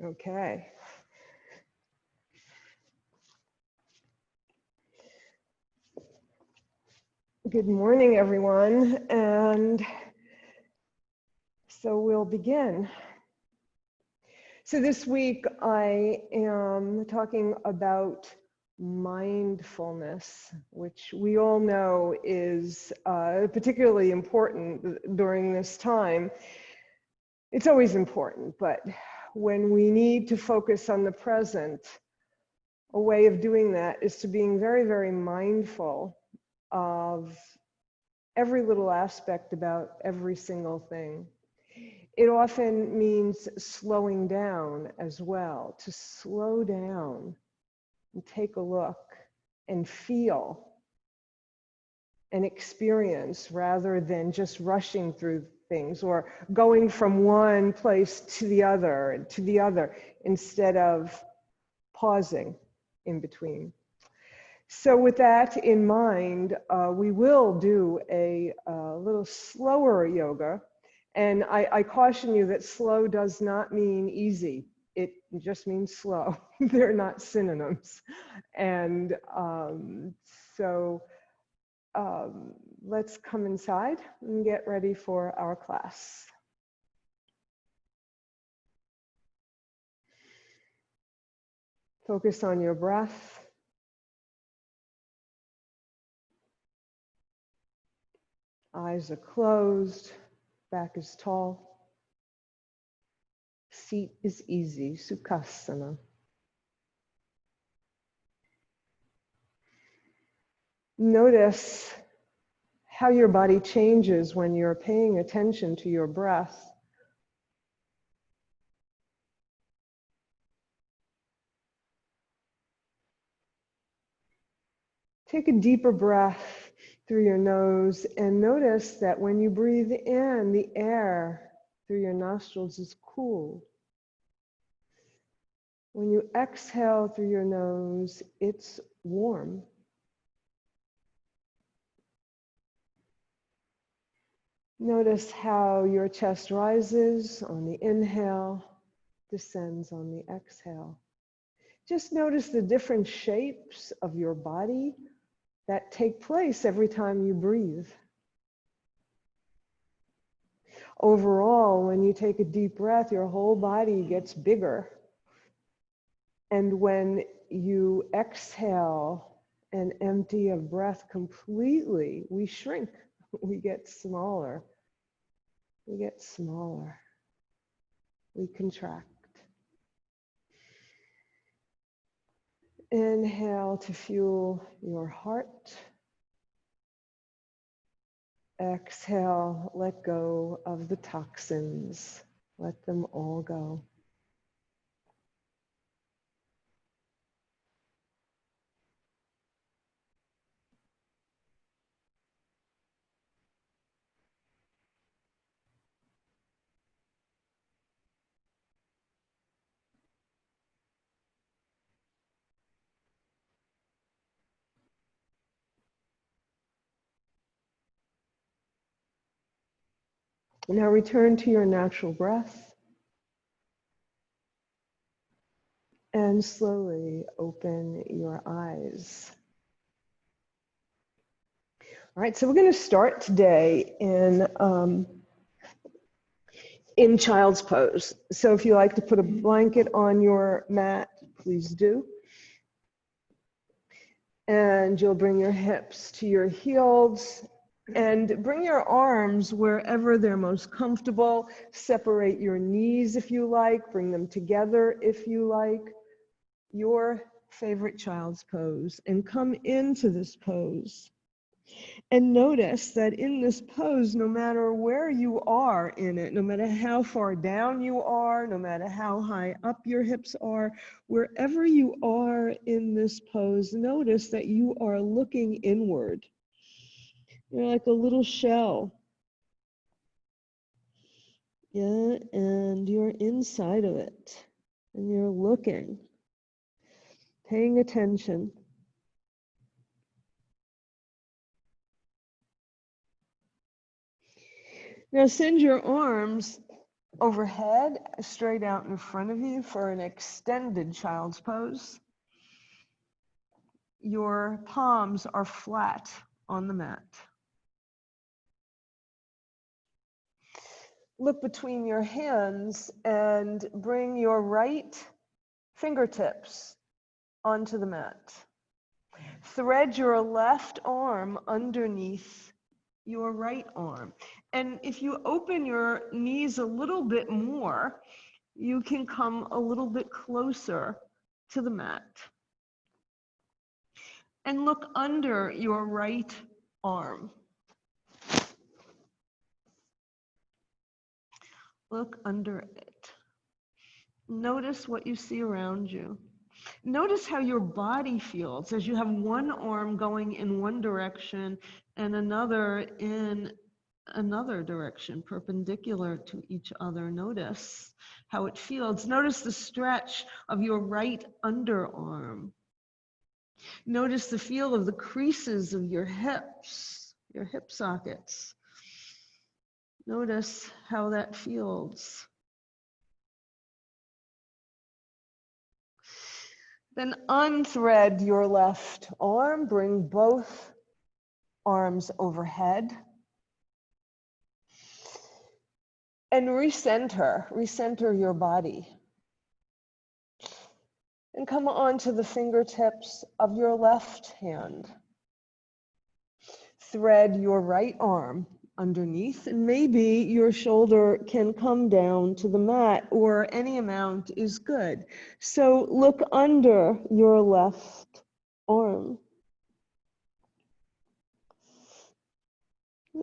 Okay. Good morning, everyone. And so we'll begin. So this week I am talking about mindfulness, which we all know is particularly important during this time. It's always important, but when we need to focus on the present, a way of doing that is to being very, very mindful of every little aspect about every single thing. It often means slowing down as well, to slow down and take a look and feel and experience rather than just rushing through things or going from one place to the other instead of pausing in between. So with that in mind, we will do a little slower yoga. And I caution you that slow does not mean easy. It just means slow. They're not synonyms. And let's come inside and get ready for our class. Focus on your breath. Eyes are closed, back is tall. Seat is easy, Sukhasana. Notice how your body changes when you're paying attention to your breath. Take a deeper breath through your nose and notice that when you breathe in, the air through your nostrils is cool. When you exhale through your nose, it's warm. Notice how your chest rises on the inhale, descends on the exhale. Just notice the different shapes of your body that take place every time you breathe. Overall, when you take a deep breath, your whole body gets bigger. And when you exhale and empty of breath completely, we shrink, we get smaller. We get smaller. We contract. Inhale to fuel your heart. Exhale, let go of the toxins. Let them all go. Now return to your natural breath and slowly open your eyes. All right, so we're going to start today in child's pose. So if you like to put a blanket on your mat, please do. And you'll bring your hips to your heels and bring your arms wherever they're most comfortable. Separate your knees if you like, bring them together if you like. Your favorite child's pose, and come into this pose. And notice that in this pose, no matter where you are in it, no matter how far down you are, no matter how high up your hips are, wherever you are in this pose, notice that you are looking inward. You're like a little shell. Yeah, and you're inside of it. And you're looking, paying attention. Now send your arms overhead, straight out in front of you for an extended child's pose. Your palms are flat on the mat. Look between your hands and bring your right fingertips onto the mat. Thread your left arm underneath your right arm. And if you open your knees a little bit more, you can come a little bit closer to the mat. And look under your right arm. Look under it. Notice what you see around you. Notice how your body feels as you have one arm going in one direction and another in another direction, perpendicular to each other. Notice how it feels. Notice the stretch of your right underarm. Notice the feel of the creases of your hips, your hip sockets. Notice how that feels. Then unthread your left arm, bring both arms overhead. And recenter your body. And come onto the fingertips of your left hand. Thread your right arm underneath, and maybe your shoulder can come down to the mat, or any amount is good. So look under your left arm.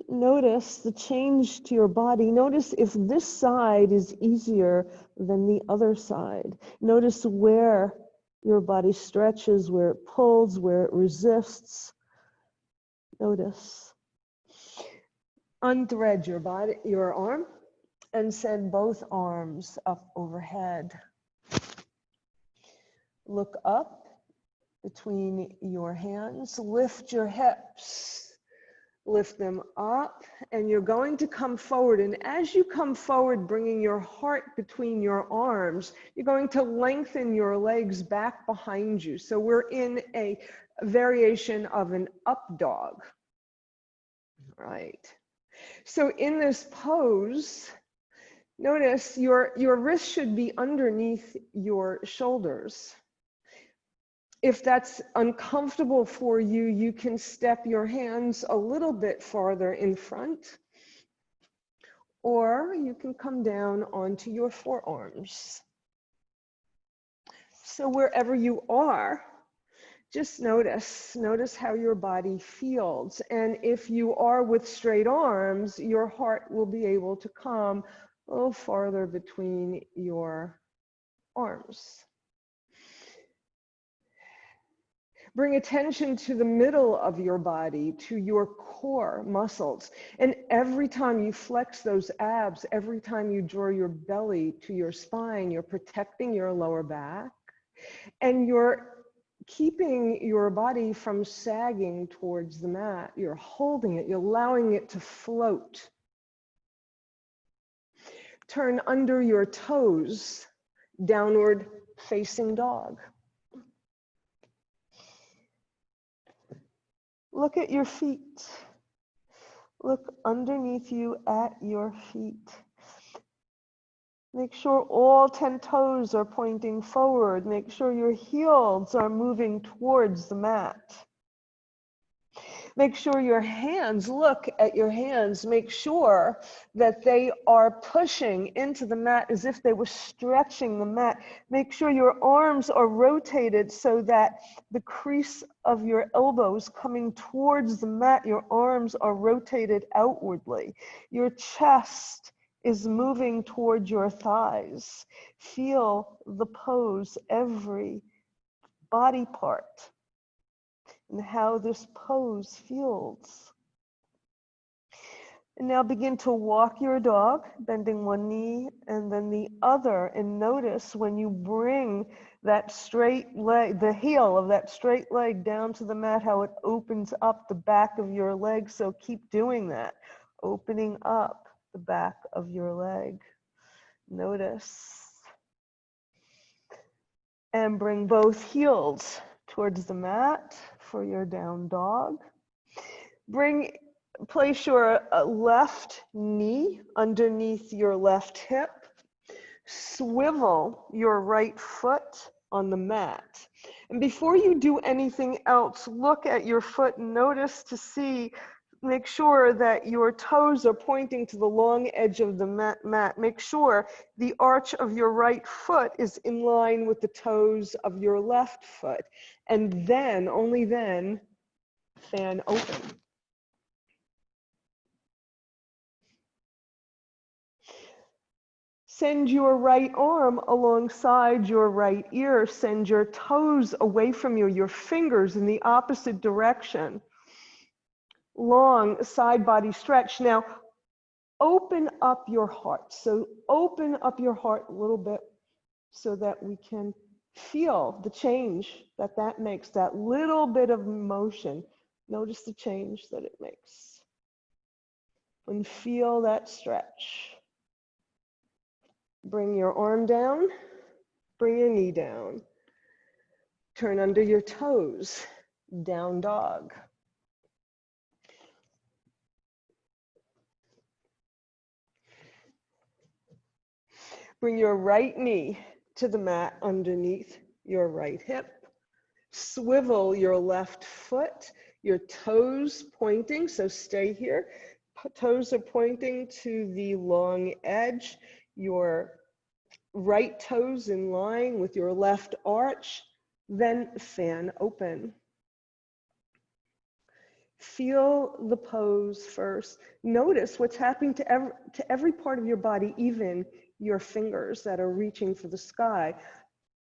Notice the change to your body. Notice if this side is easier than the other side. Notice where your body stretches, where it pulls, where it resists. Notice. Unthread your arm, and send both arms up overhead. Look up between your hands. Lift your hips. Lift them up, and you're going to come forward. And as you come forward, bringing your heart between your arms, you're going to lengthen your legs back behind you. So we're in a variation of an up dog. Right. So in this pose, notice your wrist should be underneath your shoulders. If that's uncomfortable for you, you can step your hands a little bit farther in front, or you can come down onto your forearms. So wherever you are, just notice how your body feels. And if you are with straight arms, your heart will be able to come a little farther between your arms. Bring attention to the middle of your body, to your core muscles. And every time you flex those abs, every time you draw your belly to your spine, you're protecting your lower back. And you're keeping your body from sagging towards the mat. You're holding it, you're allowing it to float. Turn under your toes, downward facing dog. Look at your feet. Look underneath you at your feet. Make sure all 10 toes are pointing forward. Make sure your heels are moving towards the mat. Make sure your hands, look at your hands. Make sure that they are pushing into the mat as if they were stretching the mat. Make sure your arms are rotated so that the crease of your elbows coming towards the mat, your arms are rotated outwardly. Your chest is moving towards your thighs. Feel the pose, every body part, and how this pose feels. And now begin to walk your dog, bending one knee and then the other, and notice when you bring that straight leg, the heel of that straight leg down to the mat, how it opens up the back of your leg. So keep doing that, opening up the back of your leg. Notice. And bring both heels towards the mat for your down dog. Place your left knee underneath your left hip. Swivel your right foot on the mat. And before you do anything else, look at your foot and notice to see, make sure that your toes are pointing to the long edge of the mat. Make sure the arch of your right foot is in line with the toes of your left foot. And then, only then, fan open. Send your right arm alongside your right ear. Send your toes away from you, your fingers in the opposite direction. Long side body stretch. Now, open up your heart. So open up your heart a little bit so that we can feel the change that that makes, that little bit of motion. Notice the change that it makes. And feel that stretch. Bring your arm down, bring your knee down. Turn under your toes, down dog. Bring your right knee to the mat underneath your right hip. Swivel your left foot, your toes pointing, so stay here. Toes are pointing to the long edge. Your right toes in line with your left arch, then fan open. Feel the pose first. Notice what's happening to every part of your body, even your fingers that are reaching for the sky.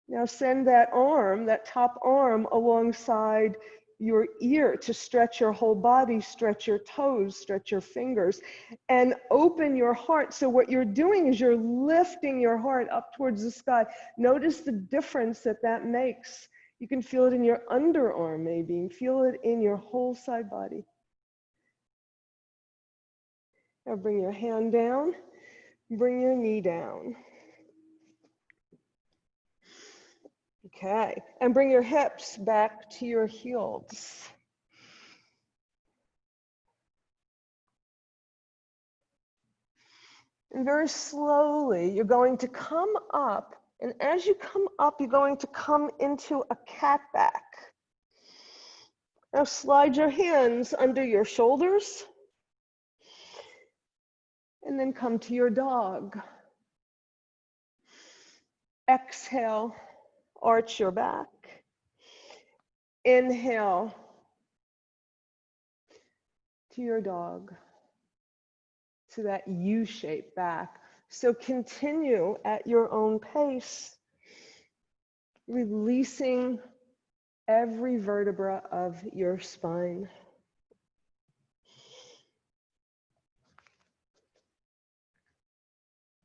Now send that arm, that top arm, alongside your ear to stretch your whole body, stretch your toes, stretch your fingers, and open your heart. So what you're doing is you're lifting your heart up towards the sky. Notice the difference that that makes. You can feel it in your underarm maybe, and feel it in your whole side body. Now bring your hand down, bring your knee down. Okay, and bring your hips back to your heels. And very slowly, you're going to come up, and as you come up, you're going to come into a cat back. Now slide your hands under your shoulders, and then come to your dog. Exhale, arch your back. Inhale to your dog, to that U-shape back. So continue at your own pace, releasing every vertebra of your spine.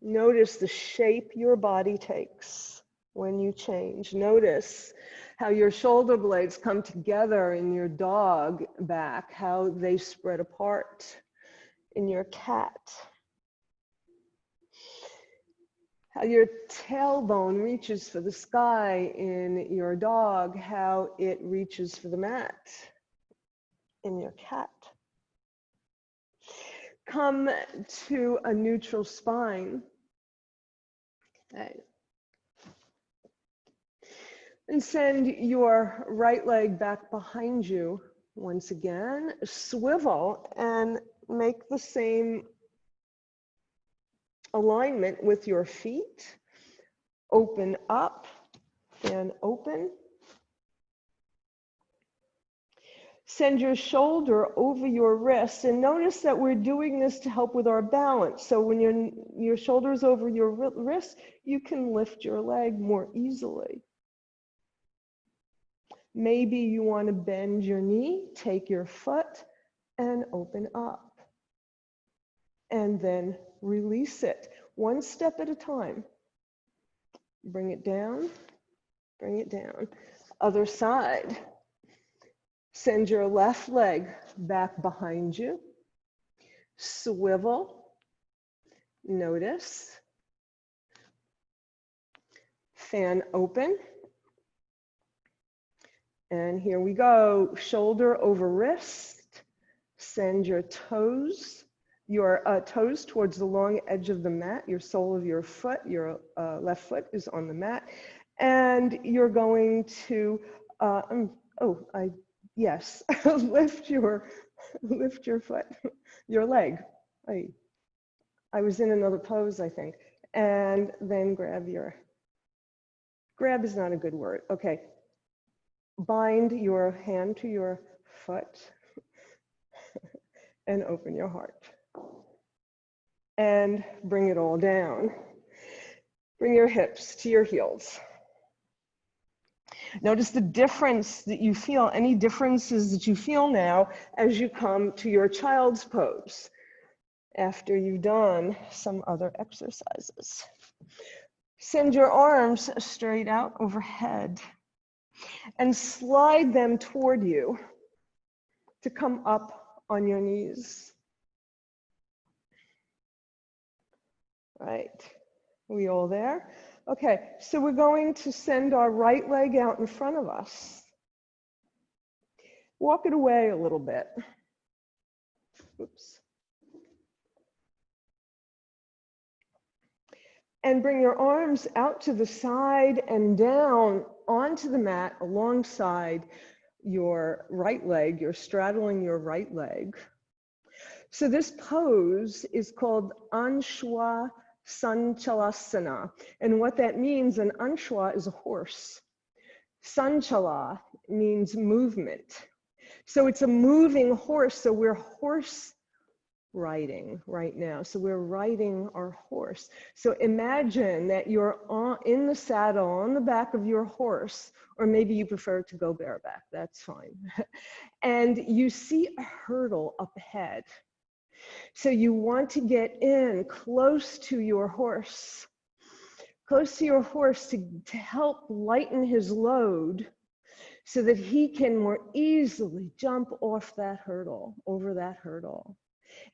Notice the shape your body takes when you change. Notice how your shoulder blades come together in your dog back, how they spread apart in your cat. How your tailbone reaches for the sky in your dog, how it reaches for the mat in your cat. Come to a neutral spine. Okay. And send your right leg back behind you once again. Swivel and make the same alignment with your feet. Open up and open. Send your shoulder over your wrist, and notice that we're doing this to help with our balance. So when your shoulder's over your wrist, you can lift your leg more easily. Maybe you want to bend your knee, take your foot, and open up. And then release it, one step at a time. Bring it down, bring it down. Other side. Send your left leg back behind you. Swivel. Notice. fan open. And here we go, shoulder over wrist. Send your toes towards the long edge of the mat. Your sole of your foot, your left foot is on the mat. And you're going to, yes, lift your foot, your leg. I was in another pose, I think. And then grab is not a good word. Okay. Bind your hand to your foot and open your heart. And bring it all down. Bring your hips to your heels. Notice the difference that you feel, any differences that you feel now as you come to your child's pose after you've done some other exercises. Send your arms straight out overhead and slide them toward you to come up on your knees. Right, we all there? Okay, so we're going to send our right leg out in front of us. Walk it away a little bit. Oops. And bring your arms out to the side and down onto the mat alongside your right leg. You're straddling your right leg. So this pose is called Anshwa Sanchalasana. And what that means, an Anshwa is a horse. Sanchala means movement. So it's a moving horse. So we're horse riding right now. So we're riding our horse. So imagine that you're in the saddle on the back of your horse, or maybe you prefer to go bareback, that's fine. And you see a hurdle up ahead. So you want to get in close to your horse to help lighten his load so that he can more easily jump off that hurdle, over that hurdle.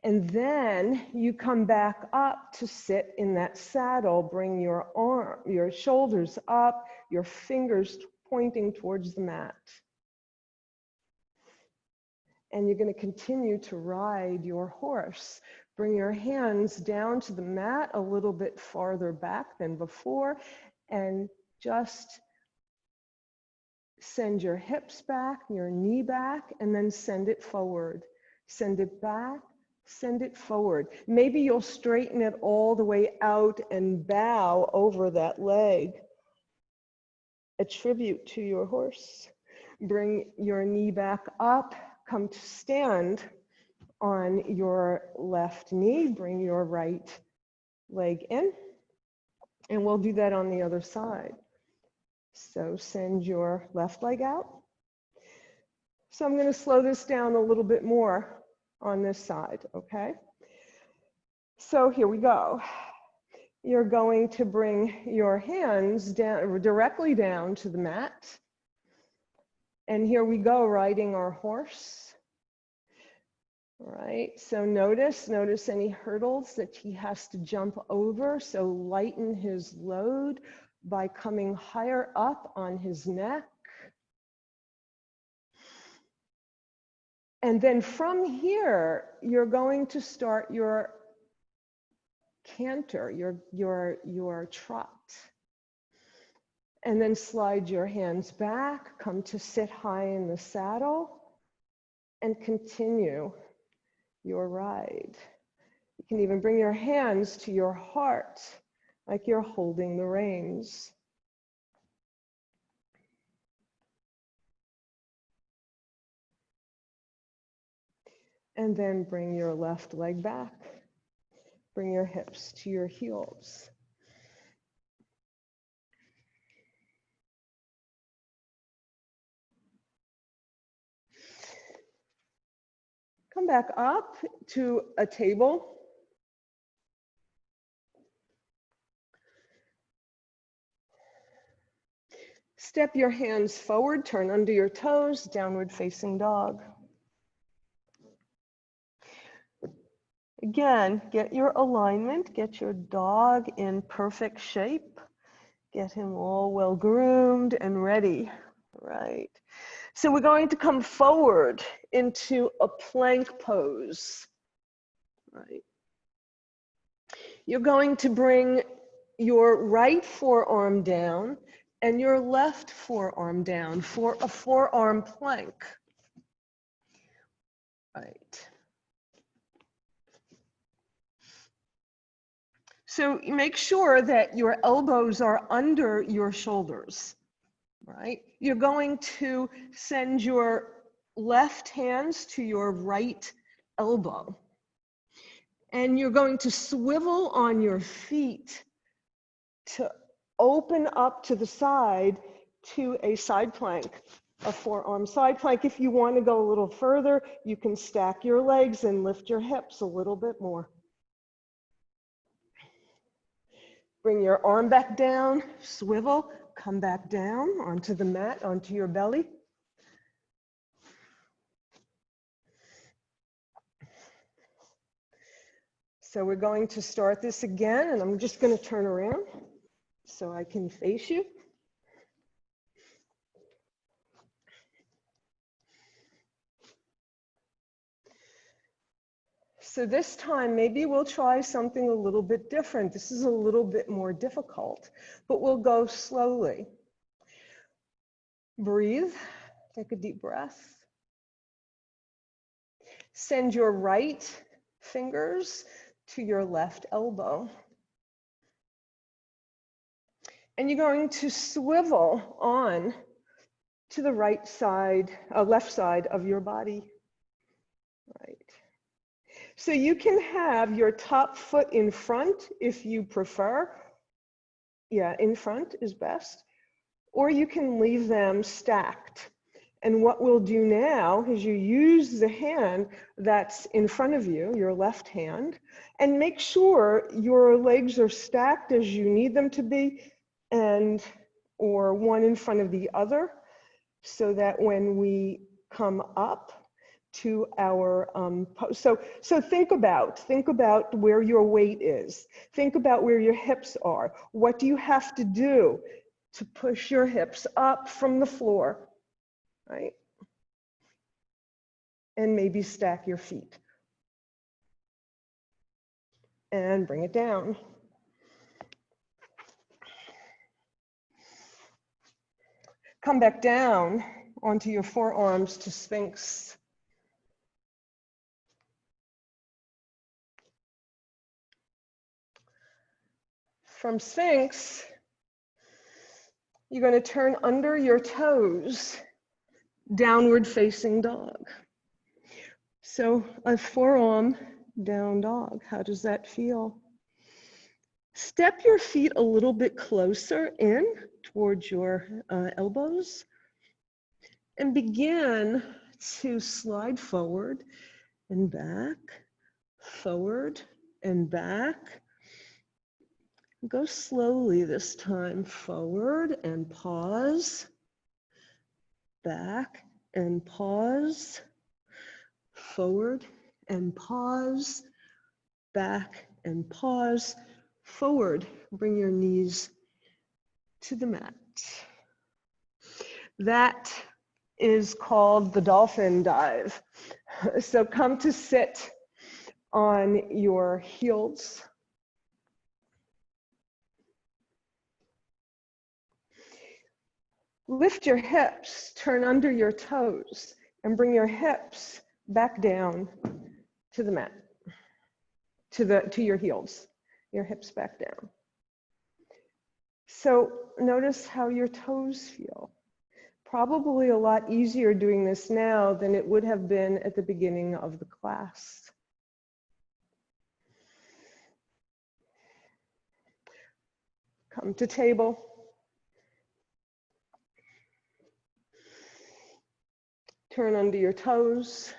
And then you come back up to sit in that saddle, bring your shoulders up, your fingers pointing towards the mat. And you're going to continue to ride your horse. Bring your hands down to the mat a little bit farther back than before, and just send your hips back, your knee back, and then send it forward. Send it back, send it forward. Maybe you'll straighten it all the way out and bow over that leg. A tribute to your horse. Bring your knee back up. Come to stand on your left knee. Bring your right leg in. And we'll do that on the other side. So send your left leg out. So I'm going to slow this down a little bit more on this side, okay? So here we go. You're going to bring your hands down, directly down to the mat. And here we go, riding our horse. All right, so notice any hurdles that he has to jump over. So lighten his load by coming higher up on his neck. And then from here, you're going to start your canter, your trot. And then slide your hands back, come to sit high in the saddle, and continue your ride. You can even bring your hands to your heart, like you're holding the reins. And then bring your left leg back. Bring your hips to your heels. Come back up to a table. Step your hands forward, turn under your toes, downward facing dog. Again, get your alignment, get your dog in perfect shape. Get him all well groomed and ready. Right. So we're going to come forward into a plank pose. Right. You're going to bring your right forearm down and your left forearm down for a forearm plank. Right. So you make sure that your elbows are under your shoulders, right? You're going to send your left hands to your right elbow. And you're going to swivel on your feet to open up to the side to a side plank, a forearm side plank. If you want to go a little further, you can stack your legs and lift your hips a little bit more. Bring your arm back down, swivel, come back down onto the mat, onto your belly. So we're going to start this again, and I'm just going to turn around so I can face you. So this time, maybe we'll try something a little bit different. This is a little bit more difficult, but we'll go slowly. Breathe, take a deep breath. Send your right fingers to your left elbow. And you're going to swivel on to the right side, left side of your body. Right. So you can have your top foot in front if you prefer. Yeah, in front is best. Or you can leave them stacked. And what we'll do now is you use the hand that's in front of you, your left hand, and make sure your legs are stacked as you need them to be, or one in front of the other, so that when we come up to our, so think about where your weight is. Think about where your hips are. What do you have to do to push your hips up from the floor, right? And maybe stack your feet. And bring it down. Come back down onto your forearms to Sphinx. From Sphinx, you're going to turn under your toes, downward facing dog. So a forearm down dog, how does that feel? Step your feet a little bit closer in towards your elbows and begin to slide forward and back, forward and back. Go slowly this time, forward and pause, back and pause, forward and pause, back and pause, forward. Bring your knees to the mat. That is called the dolphin dive. So come to sit on your heels. Lift your hips, turn under your toes, and bring your hips back down to the mat, to your heels, your hips back down. So notice how your toes feel. Probably a lot easier doing this now than it would have been at the beginning of the class. Come to table. Turn under your toes,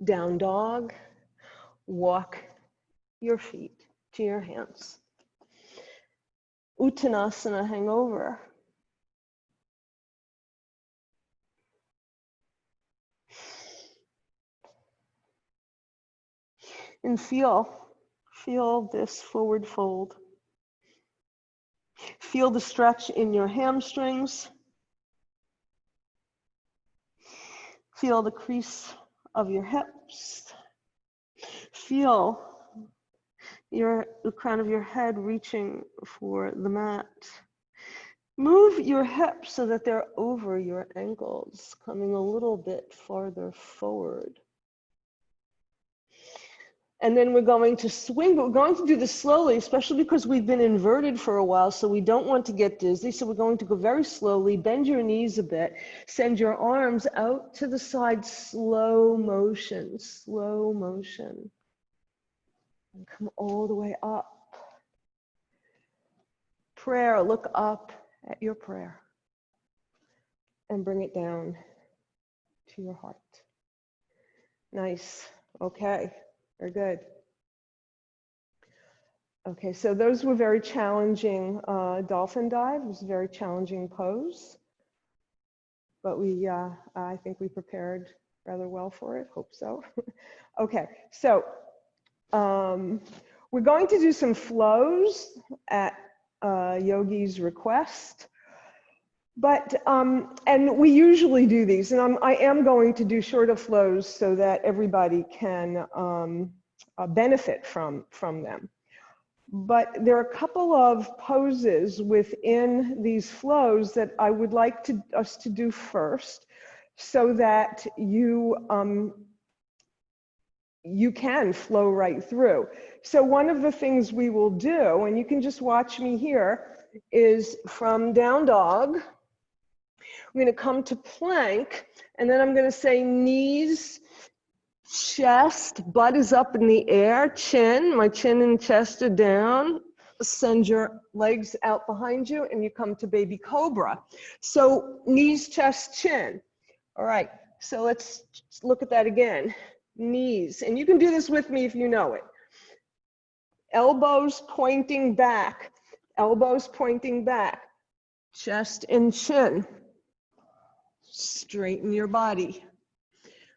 down dog, walk your feet to your hands. Uttanasana, hangover. And feel this forward fold. Feel the stretch in your hamstrings. Feel the crease of your hips. Feel the crown of your head reaching for the mat. Move your hips so that they're over your ankles, coming a little bit farther forward. And then we're going to swing, but we're going to do this slowly, especially because we've been inverted for a while, so we don't want to get dizzy. So we're going to go very slowly, bend your knees a bit, send your arms out to the side, slow motion, and come all the way up. Prayer, look up at your prayer and bring it down to your heart. Nice, okay. Very good. Okay, so those were very challenging. Dolphin dive was a very challenging pose, but I think we prepared rather well for it. Hope so. Okay, so we're going to do some flows at Yogi's request, but and we usually do these, and I am going to do shorter flows so that everybody can benefit from them. But there are a couple of poses within these flows that I would like us to do first, so that you can flow right through. So one of the things we will do, and you can just watch me here, is from down dog, I'm going to come to plank, and then I'm going to say knees, chest, butt is up in the air, chin, my chin and chest are down. Send your legs out behind you, and you come to baby cobra. So knees, chest, chin. All right, so let's look at that again. Knees, and you can do this with me if you know it. Elbows pointing back, chest and chin. Straighten your body.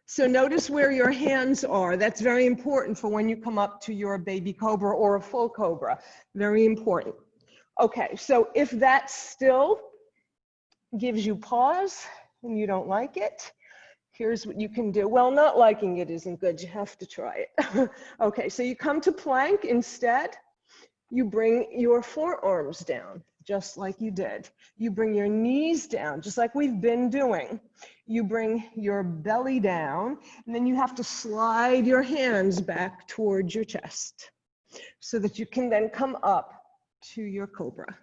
So notice where your hands are. That's very important for when you come up to your baby cobra or a full cobra. Very important. Okay, so if that still gives you pause and you don't like it, here's what you can do. Well, not liking it isn't good. You have to try it. Okay, so you come to plank instead. You bring your forearms down, just like you did. You bring your knees down, just like we've been doing. You bring your belly down, and then you have to slide your hands back towards your chest so that you can then come up to your cobra.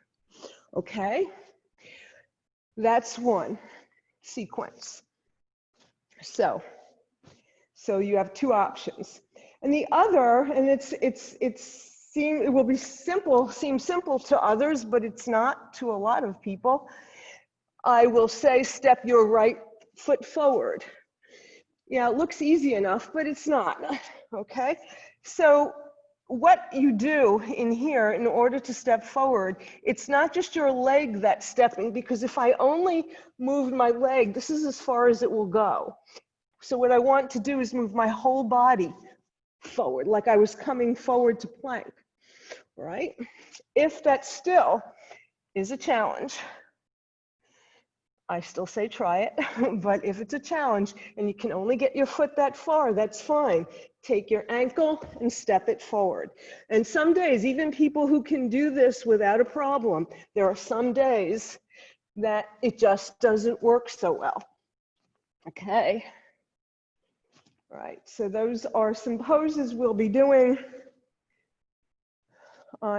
Okay? That's one sequence. So you have two options. And the other, and it will seem simple to others, but it's not to a lot of people. I will say, step your right foot forward. Yeah, it looks easy enough, but it's not, okay? So what you do in here in order to step forward, it's not just your leg that's stepping, because if I only moved my leg, this is as far as it will go. So what I want to do is move my whole body forward, like I was coming forward to plank, right? If that still is a challenge, I still say try it, but if it's a challenge and you can only get your foot that far, that's fine. Take your ankle and step it forward. And some days, even people who can do this without a problem, there are some days that it just doesn't work so well. Okay. All right, so those are some poses we'll be doing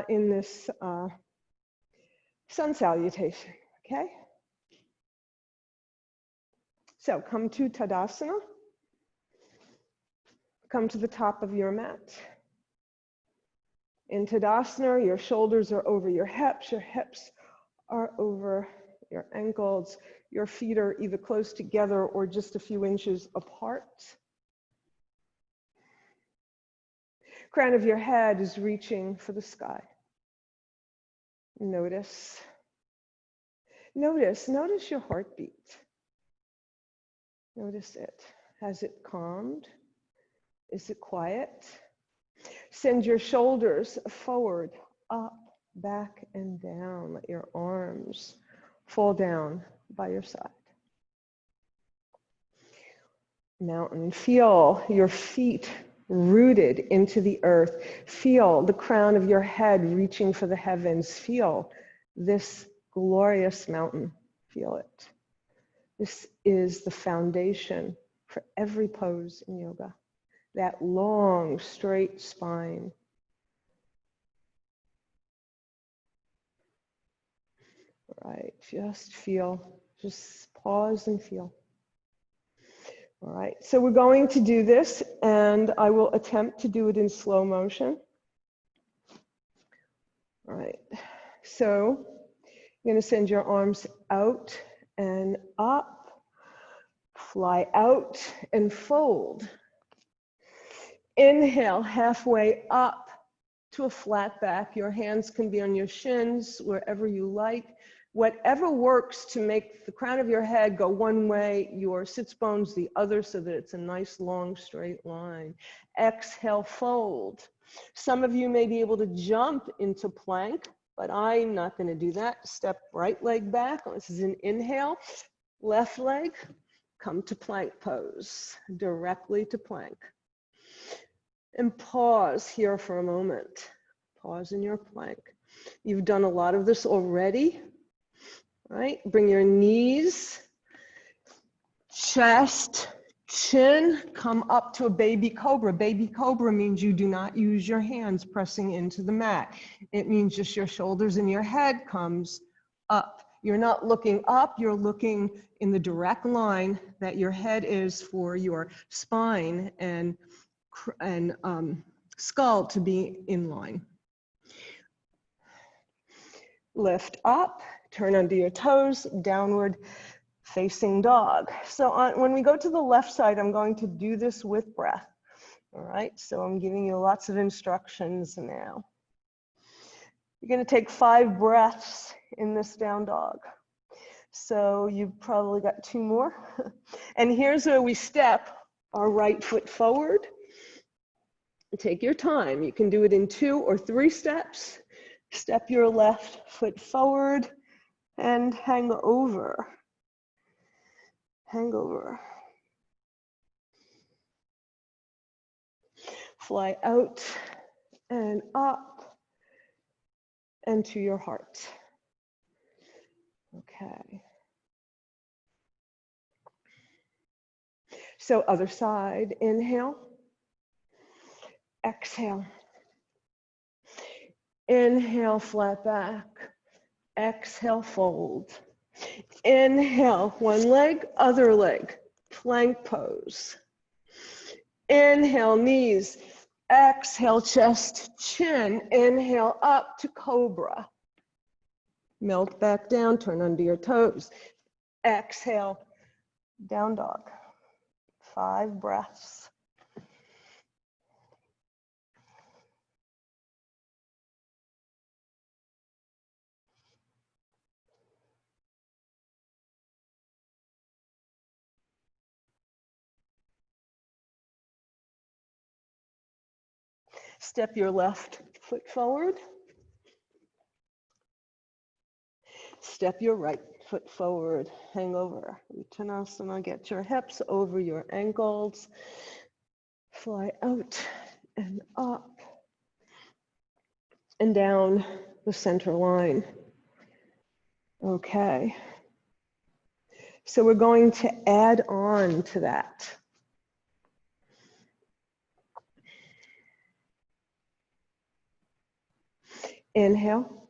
in this sun salutation, okay? So come to Tadasana. Come to the top of your mat. In Tadasana, your shoulders are over your hips are over your ankles, your feet are either close together or just a few inches apart. Crown of your head is reaching for the sky. Notice your heartbeat. Notice it. Has it calmed? Is it quiet? Send your shoulders forward, up, back and down. Let your arms fall down by your side. Mountain. Feel your feet rooted into the earth. Feel the crown of your head reaching for the heavens. Feel this glorious mountain. Feel it. This is the foundation for every pose in yoga. That long, straight spine. All right, just feel, just pause and feel. All right, so we're going to do this, and I will attempt to do it in slow motion. All right, so you're going to send your arms out and up, fly out and fold. Inhale, halfway up to a flat back. Your hands can be on your shins, wherever you like. Whatever works to make the crown of your head go one way, your sits bones the other, so that it's a nice long straight line. Exhale, fold. Some of you may be able to jump into plank, but I'm not going to do that. Step right leg back. This is an inhale. Left leg, come to plank pose, directly to plank. And pause here for a moment. Pause in your plank. You've done a lot of this already. Right? Bring your knees, chest, chin, come up to a baby cobra. Baby cobra means you do not use your hands pressing into the mat. It means just your shoulders and your head comes up. You're not looking up, you're looking in the direct line that your head is for your spine and skull to be in line. Lift up, turn under your toes, downward facing dog. So when we go to the left side, I'm going to do this with breath. All right, so I'm giving you lots of instructions now. You're going to take 5 breaths in this down dog. So you've probably got 2 more. And here's where we step our right foot forward. Take your time. You can do it in 2 or 3 steps. Step your left foot forward and hang over. Hang over. Fly out and up and to your heart. Okay. So other side, inhale. Exhale. Inhale, flat back. Exhale, fold. Inhale, one leg, other leg, plank pose. Inhale, knees. Exhale, chest, chin. Inhale, up to cobra. Melt back down, turn under your toes. Exhale, down dog. 5 breaths. Step your left foot forward. Step your right foot forward. Hang over. Uttanasana. Get your hips over your ankles. Fly out and up and down the center line. Okay. So we're going to add on to that. Inhale.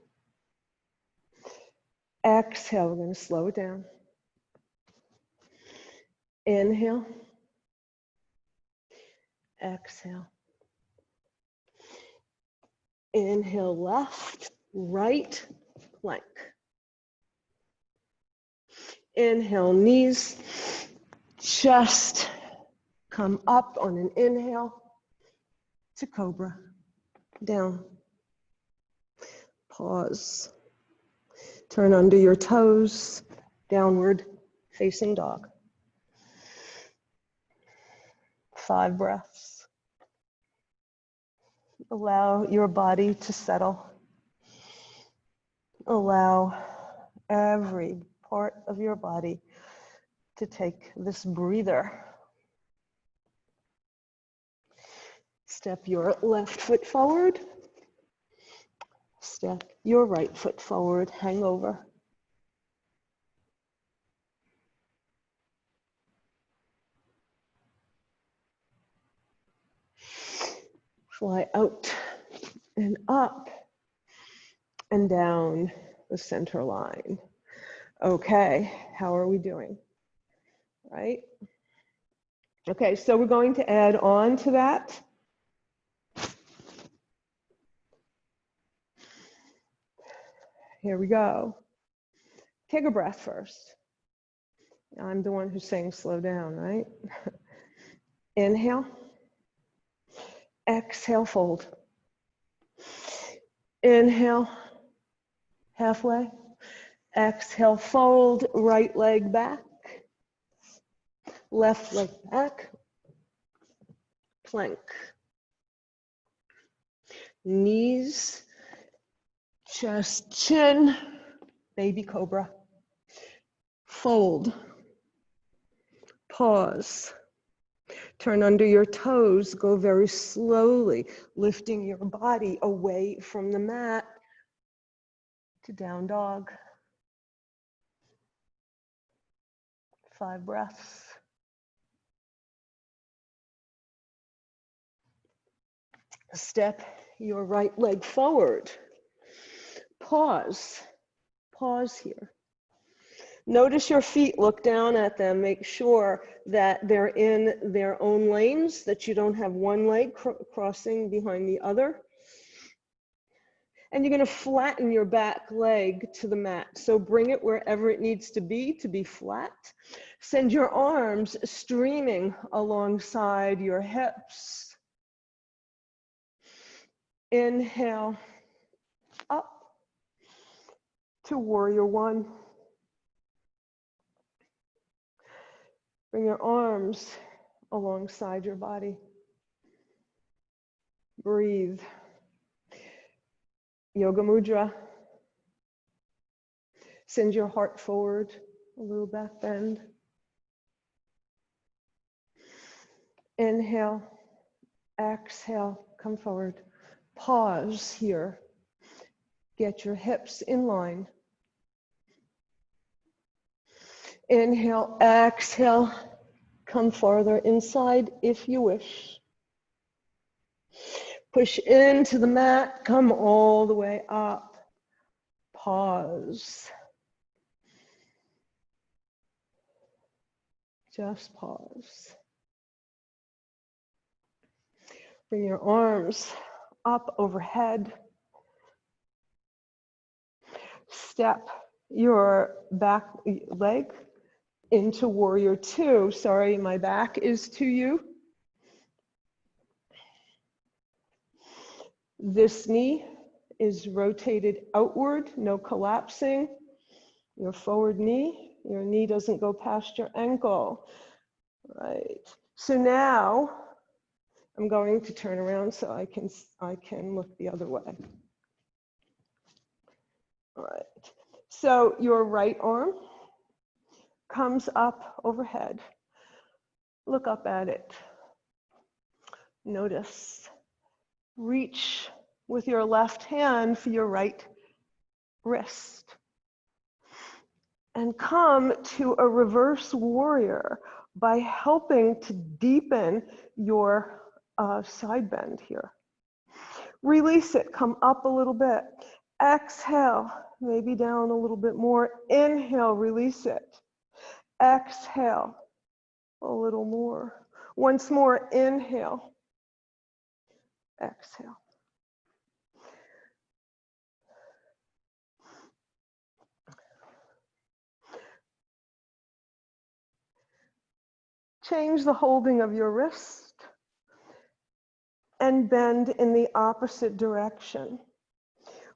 Exhale, we're going to slow it down. Inhale. Exhale. Inhale, left, right, plank. Inhale, knees, chest, come up on an inhale to cobra, down. Pause. Turn under your toes, downward facing dog. 5 breaths. Allow your body to settle. Allow every part of your body to take this breather. Step your left foot forward. Step your right foot forward. Hang over. Fly out and up and down the center line. Okay, how are we doing? Right? Okay, so we're going to add on to that. Here we go. Take a breath first. I'm the one who's saying slow down, right? Inhale. Exhale, fold. Inhale, halfway. Exhale, fold, right leg back. Left leg back. Plank. Knees, chest, chin, baby cobra. Fold. Pause. Turn under your toes, go very slowly, lifting your body away from the mat to down dog. 5 breaths. Step your right leg forward. Pause. Pause here. Notice your feet, look down at them, make sure that they're in their own lanes, that you don't have one leg crossing behind the other. And you're going to flatten your back leg to the mat. So bring it wherever it needs to be flat. Send your arms streaming alongside your hips. Inhale, up to warrior one. Bring your arms alongside your body. Breathe. Yoga mudra. Send your heart forward, a little back bend. Inhale, exhale, come forward. Pause here. Get your hips in line. Inhale, exhale, come farther inside if you wish. Push into the mat, come all the way up. Pause. Just pause. Bring your arms up overhead. Step your back leg into warrior two. Sorry, my back is to you. This knee is rotated outward, no collapsing. Your forward knee, your knee doesn't go past your ankle. Right. So now I'm going to turn around so I can look the other way. All right. So your right arm comes up overhead. Look up at it. Notice. Reach with your left hand for your right wrist. And come to a reverse warrior by helping to deepen your side bend here. Release it, come up a little bit. Exhale, maybe down a little bit more. Inhale, release it. Exhale, a little more. Once more, inhale. Exhale. Change the holding of your wrist and bend in the opposite direction.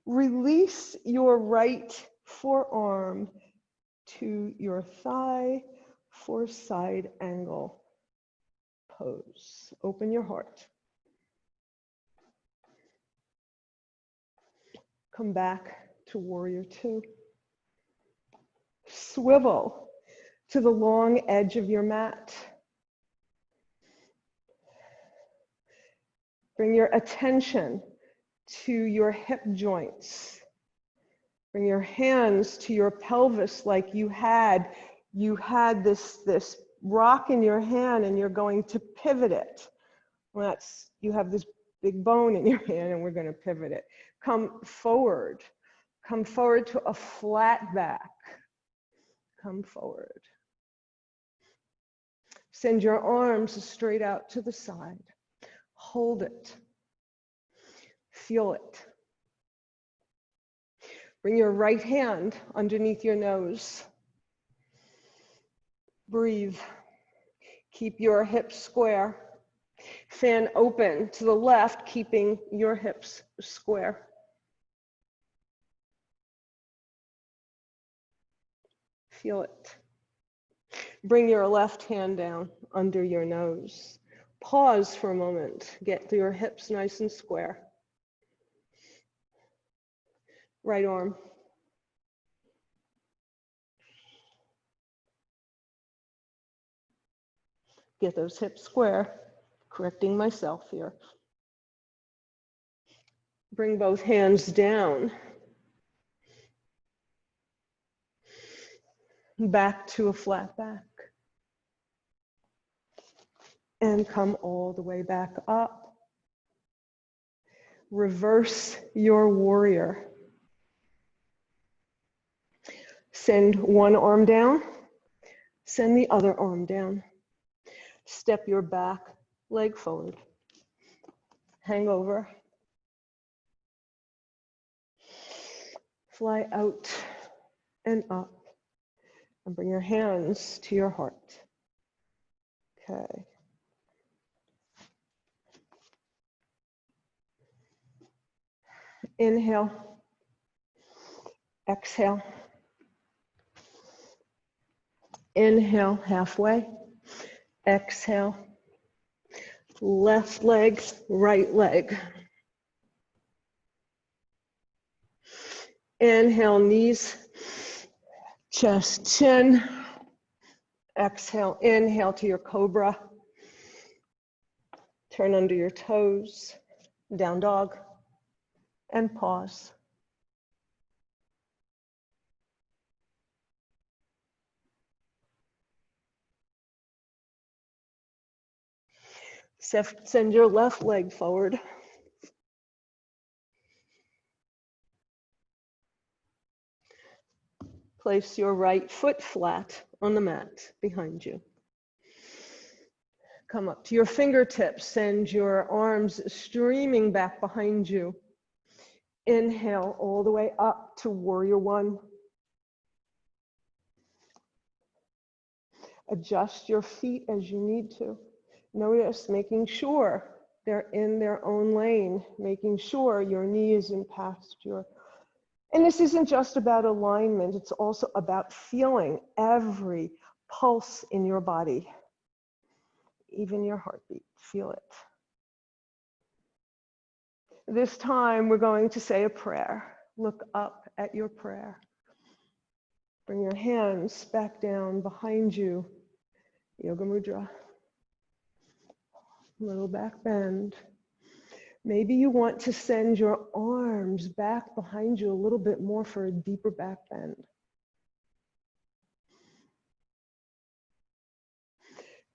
Release your right forearm to your thigh for side angle pose. Open your heart. Come back to warrior two. Swivel to the long edge of your mat. Bring your attention to your hip joints. Bring your hands to your pelvis like you had this rock in your hand and you're going to pivot it. Well, you have this big bone in your hand and we're going to pivot it. Come forward to a flat back. Come forward. Send your arms straight out to the side. Hold it. Feel it. Bring your right hand underneath your nose. Breathe. Keep your hips square. Fan open to the left, keeping your hips square. Feel it. Bring your left hand down under your nose. Pause for a moment. Get your hips nice and square. Right arm. Get those hips square. Correcting myself here. Bring both hands down. Back to a flat back. And come all the way back up. Reverse your warrior. Send one arm down. Send the other arm down. Step your back leg forward. Hang over. Fly out and up. And bring your hands to your heart. Okay. Inhale. Exhale. Inhale, halfway. Exhale. Left leg, right leg. Inhale, knees, chest, chin. Exhale, inhale to your cobra. Turn under your toes, down dog, and pause. Send your left leg forward. Place your right foot flat on the mat behind you. Come up to your fingertips. Send your arms streaming back behind you. Inhale all the way up to warrior one. Adjust your feet as you need to. Notice making sure they're in their own lane, making sure your knee is in posture. And this isn't just about alignment, it's also about feeling every pulse in your body, even your heartbeat. Feel it. This time we're going to say a prayer. Look up at your prayer. Bring your hands back down behind you. Yoga Mudra. Little back bend. Maybe you want to send your arms back behind you a little bit more for a deeper back bend.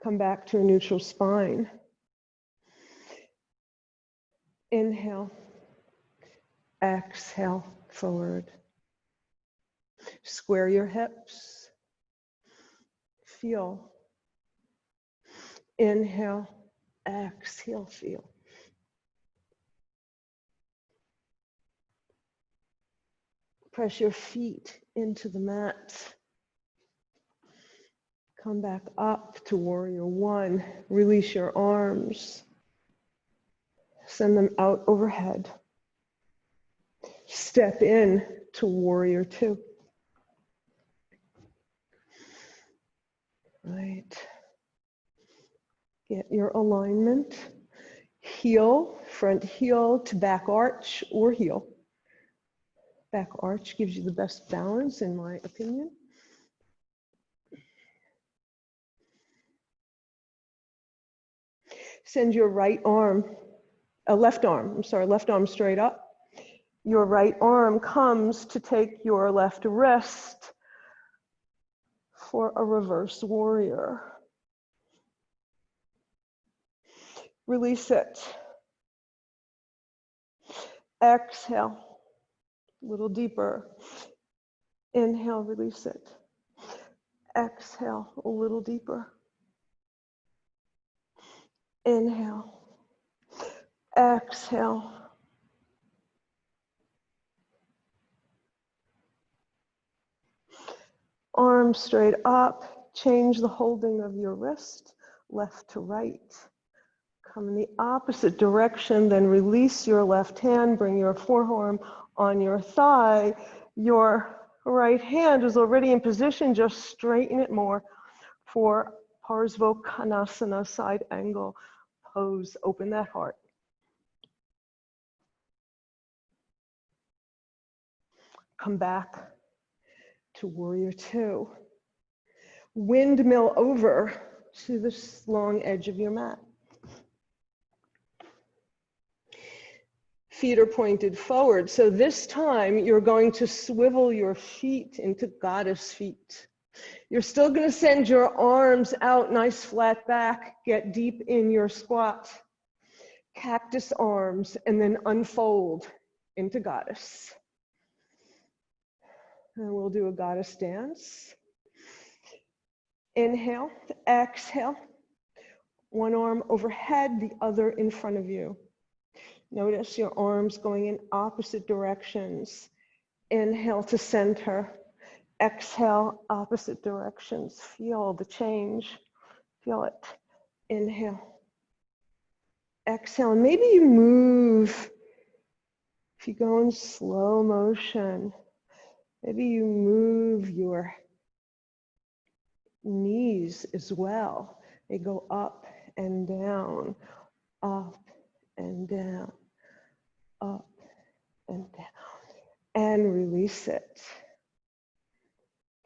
Come back to a neutral spine. Inhale. Exhale, forward. Square your hips. Feel. Inhale. Exhale, feel. Press your feet into the mat. Come back up to warrior one. Release your arms. Send them out overhead. Step in to warrior two. Right. Get your alignment. Heel, front heel to back arch or heel. Back arch gives you the best balance, in my opinion. Send your left arm straight up. Your right arm comes to take your left wrist for a reverse warrior. Release it. Exhale, a little deeper. Inhale, release it. Exhale, a little deeper. Inhale. Exhale. Arms straight up. Change the holding of your wrist, left to right. Come in the opposite direction, then release your left hand, bring your forearm on your thigh. Your right hand is already in position, just straighten it more for Parsvottanasana, side angle pose. Open that heart. Come back to warrior two. Windmill over to the long edge of your mat. Feet are pointed forward. So this time you're going to swivel your feet into goddess feet. You're still going to send your arms out, nice flat back, get deep in your squat. Cactus arms, and then unfold into goddess. And we'll do a goddess dance. Inhale, exhale. One arm overhead, the other in front of you. Notice your arms going in opposite directions. Inhale to center. Exhale, opposite directions. Feel the change. Feel it. Inhale. Exhale. And maybe you move. If you go in slow motion, maybe you move your knees as well. They go up and down, up and down, up and down, and release it.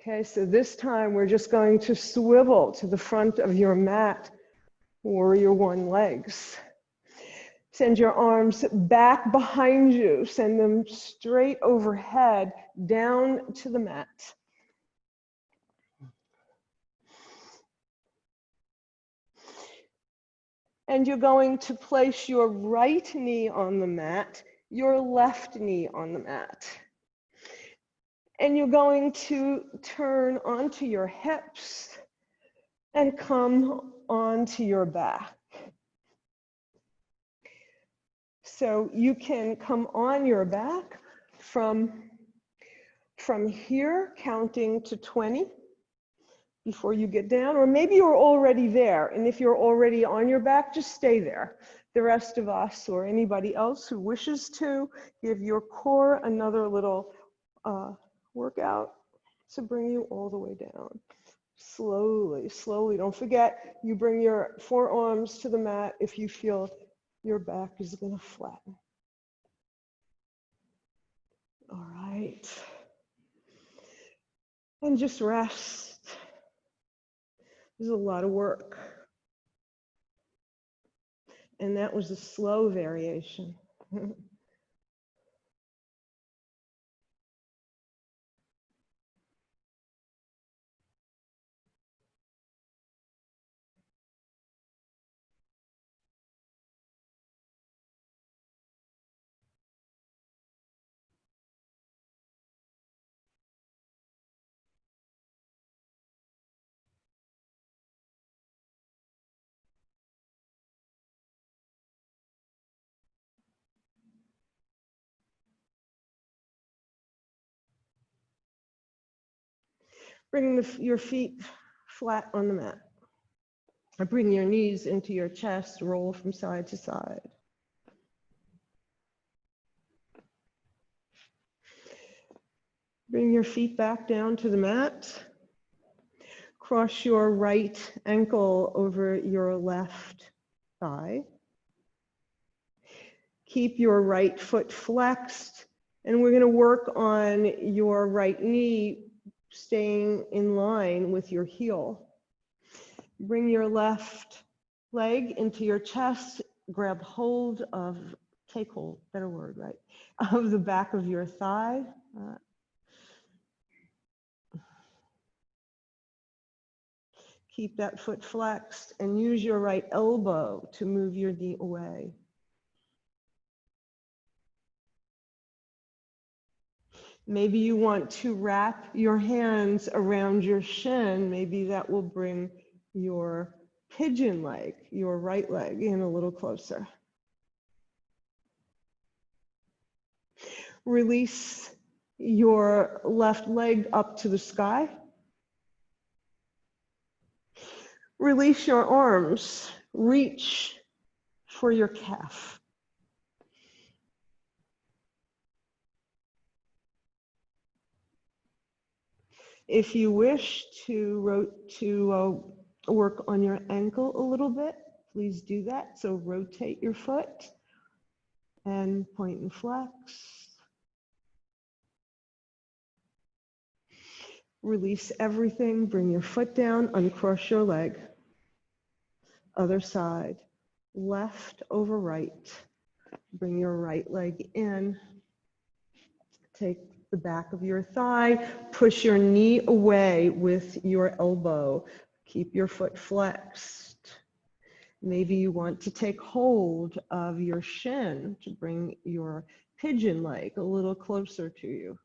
Okay, so this time we're just going to swivel to the front of your mat, warrior one legs. Send your arms back behind you, send them straight overhead, down to the mat. And you're going to place your right knee on the mat, your left knee on the mat. And you're going to turn onto your hips and come onto your back. So you can come on your back from here, counting to 20 before you get down, or maybe you're already there. And if you're already on your back, just stay there. The rest of us or anybody else who wishes to, give your core another little workout to bring you all the way down. Slowly, slowly. Don't forget, you bring your forearms to the mat if you feel your back is going to flatten. All right. And just rest. This is a lot of work. And that was a slow variation. Bring your feet flat on the mat. Bring your knees into your chest, roll from side to side. Bring your feet back down to the mat. Cross your right ankle over your left thigh. Keep your right foot flexed And we're going to work on your right knee staying in line with your heel. Bring your left leg into your chest, grab hold of, take hold, better word, right, of the back of your thigh. Keep that foot flexed and use your right elbow to move your knee away. Maybe you want to wrap your hands around your shin. Maybe that will bring your pigeon leg, your right leg, in a little closer. Release your left leg up to the sky. Release your arms. Reach for your calf. If you wish to work on your ankle a little bit, please do that. So rotate your foot and point and flex. Release everything. Bring your foot down. Uncross your leg. Other side. Left over right. Bring your right leg in. Take the back of your thigh. Push your knee away with your elbow. Keep your foot flexed. Maybe you want to take hold of your shin to bring your pigeon leg a little closer to you.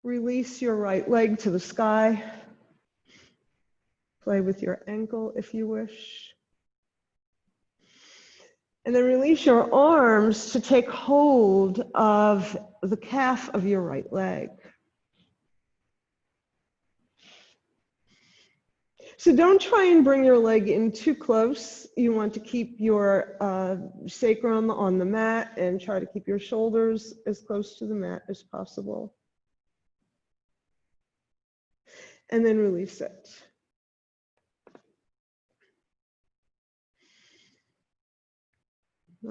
Release your right leg to the sky. Play with your ankle if you wish. And then release your arms to take hold of the calf of your right leg. So don't try and bring your leg in too close. You want to keep your sacrum on the mat and try to keep your shoulders as close to the mat as possible. And then release it.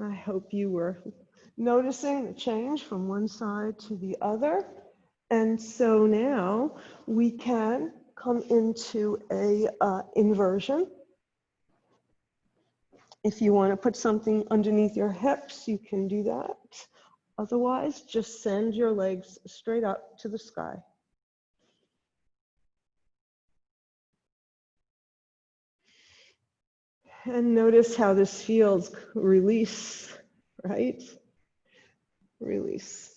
I hope you were noticing the change from one side to the other. And so now we can come into a inversion. If you want to put something underneath your hips, you can do that. Otherwise, just send your legs straight up to the sky. And notice how this feels. Release, right? Release.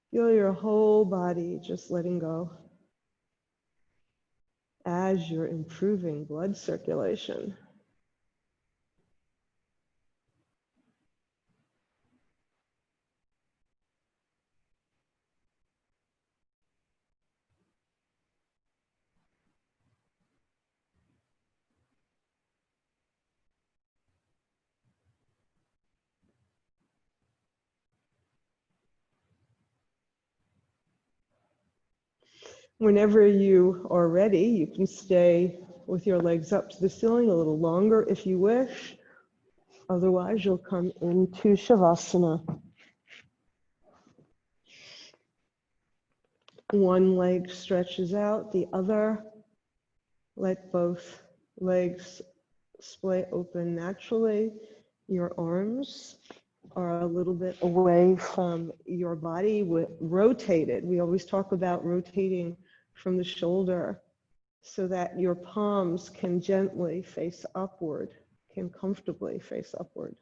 Feel your whole body just letting go as you're improving blood circulation. Whenever you are ready, you can stay with your legs up to the ceiling a little longer if you wish. Otherwise, you'll come into Shavasana. One leg stretches out, the other. Let both legs splay open naturally. Your arms are a little bit away from your body, rotated. We always talk about rotating from the shoulder so that your palms can gently face upward, can comfortably face upward.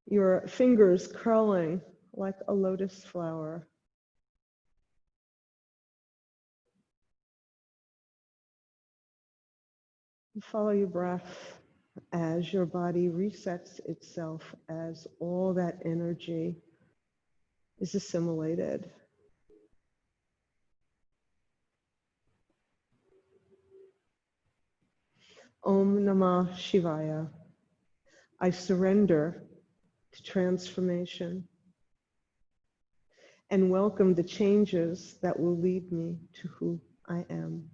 Your fingers curling like a lotus flower. Follow your breath as your body resets itself, as all that energy is assimilated. Om Namah Shivaya. I surrender to transformation and welcome the changes that will lead me to who I am.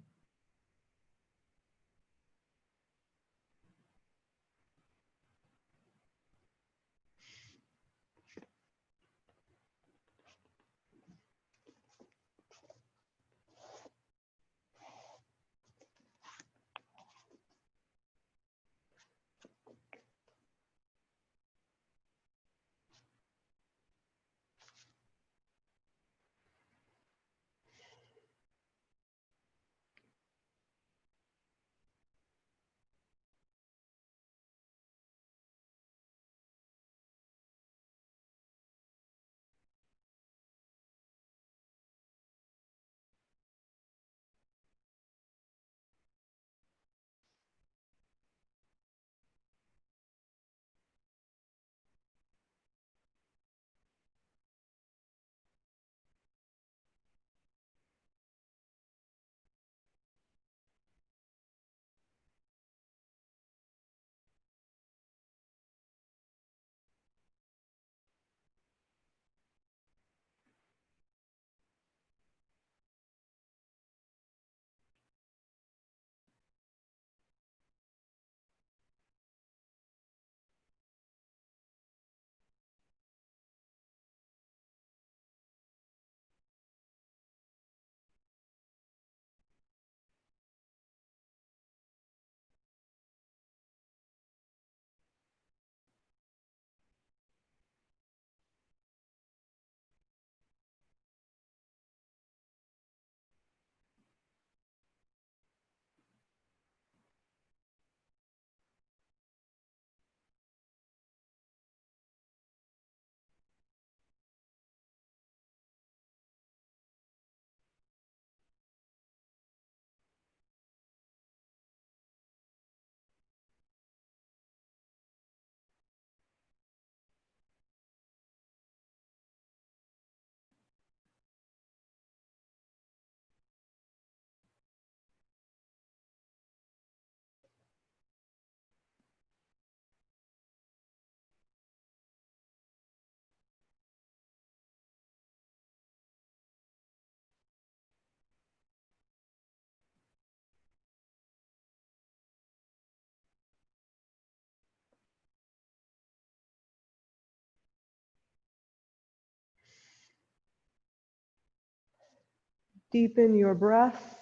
Deepen your breath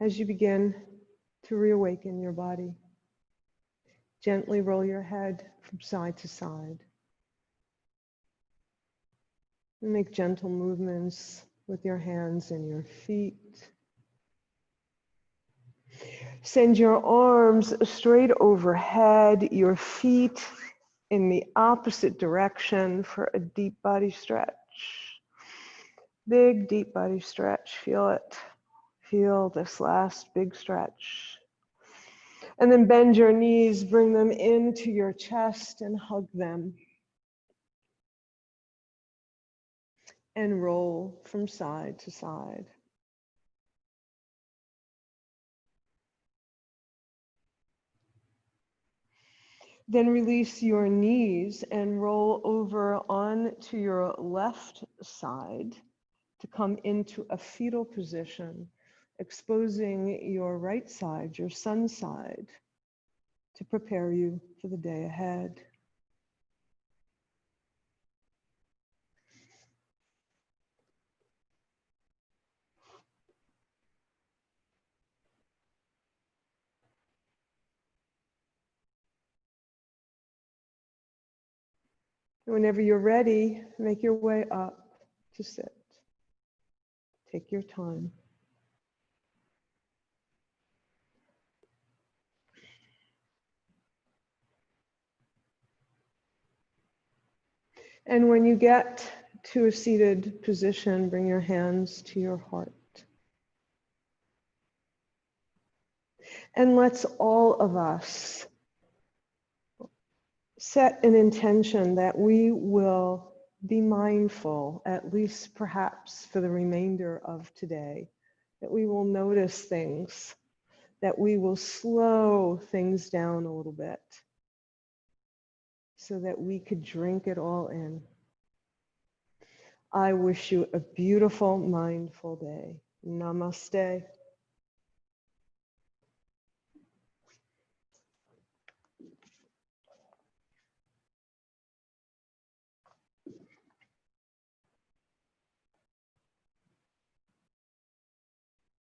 as you begin to reawaken your body. Gently roll your head from side to side. Make gentle movements with your hands and your feet. Send your arms straight overhead, your feet in the opposite direction for a deep body stretch. Big, deep body stretch. Feel it. Feel this last big stretch. And then bend your knees, bring them into your chest and hug them. And roll from side to side. Then release your knees and roll over onto your left side to come into a fetal position, exposing your right side, your sun side, to prepare you for the day ahead. Whenever you're ready, make your way up to sit. Take your time. And when you get to a seated position, bring your hands to your heart. And let's all of us set an intention that we will be mindful, at least perhaps for the remainder of today, that we will notice things, that we will slow things down a little bit so that we could drink it all in. I wish you a beautiful, mindful day. Namaste.